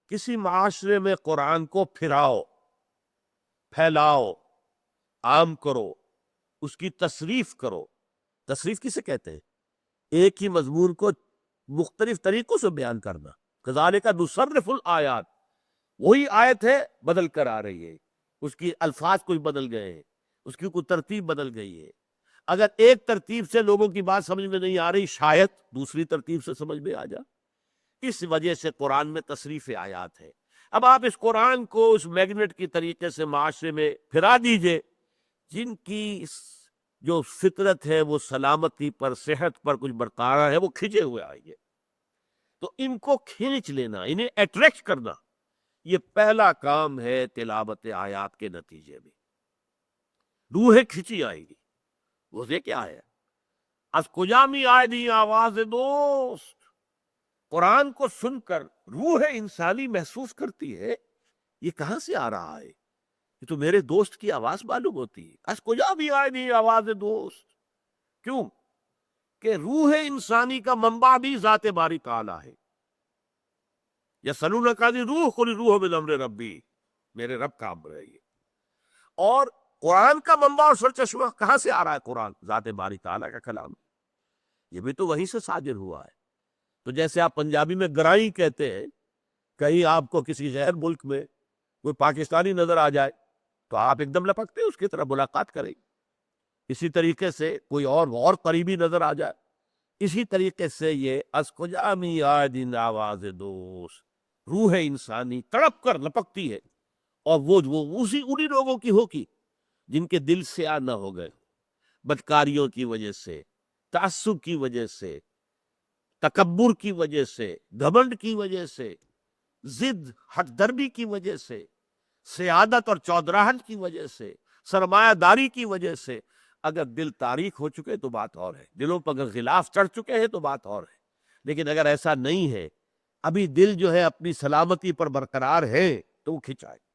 کسی معاشرے میں قرآن کو پھراؤ، پھیلاؤ، عام کرو، اس کی تصریف کرو۔ تصریف کسے کہتے ہیں؟ ایک ہی مضمون کو مختلف طریقوں سے بیان کرنا۔ کذالک نصرف الآیات، وہی آیت ہے بدل کر آ رہی ہے، اس کی الفاظ کچھ بدل گئے ہیں، اس کی کوئی ترتیب بدل گئی ہے۔ اگر ایک ترتیب سے لوگوں کی بات سمجھ میں نہیں آ رہی، شاید دوسری ترتیب سے سمجھ میں آ جا۔ اس وجہ سے قرآن میں تصریف آیات ہے۔ اب آپ اس قرآن کو اس میگنیٹ کی طریقے سے معاشرے میں پھرا دیجئے، جن کی جو فطرت ہے وہ سلامتی پر، صحت پر کچھ برقرار ہے، وہ کھنچے ہوئے آئیں گے۔ تو ان کو کھینچ لینا، انہیں اٹریکٹ کرنا، یہ پہلا کام ہے تلاوت آیات کے نتیجے میں۔ روح کھینچی آئے گی۔ وہ کیا ہے؟ از کجا می آئے دی آواز دوست، قرآن کو سن کر روح انسانی محسوس کرتی ہے یہ کہاں سے آ رہا ہے، یہ تو میرے دوست کی آواز معلوم ہوتی ہے۔ از کجا بھی آئے دی آواز دوست، کیوں کہ روح انسانی کا منبع بھی ذات باری تعالیٰ ہے۔ یسألونک عن الروح قل الروح من امر ربی، میرے رب کا امر ہے یہ۔ اور قرآن کا منبع اور سرچشمہ کہاں سے آ رہا ہے؟ قرآن، ذات باری تعالیٰ کا کلام، یہ بھی تو وہیں سے صادر ہوا ہے۔ تو جیسے آپ پنجابی میں گرائی کہتے ہیں، کہیں آپ کو کسی غیر ملک میں کوئی پاکستانی نظر آ جائے تو آپ ایک دم لپکتے ہیں اس کی طرح ملاقات کریں۔ اسی طریقے سے کوئی اور قریبی نظر آ جائے، اسی طریقے سے یہ از کجا می آئے دن آواز دوست، روح انسانی تڑپ کر لپکتی ہے، اور وہ انہی لوگوں کی ہوگی جن کے دل سیاہ نہ ہو گئے، بدکاریوں کی وجہ سے، تعصب کی وجہ سے، تکبر کی وجہ سے، گھمنڈ کی وجہ سے، ضد حق دربی کی وجہ سے، سیادت اور چودراہٹ کی وجہ سے، سرمایہ داری کی وجہ سے اگر دل تاریک ہو چکے تو بات اور ہے، دلوں پر اگر غلاف چڑھ چکے ہیں تو بات اور ہے۔ لیکن اگر ایسا نہیں ہے، ابھی دل جو ہے اپنی سلامتی پر برقرار ہے، تو وہ کھنچائے۔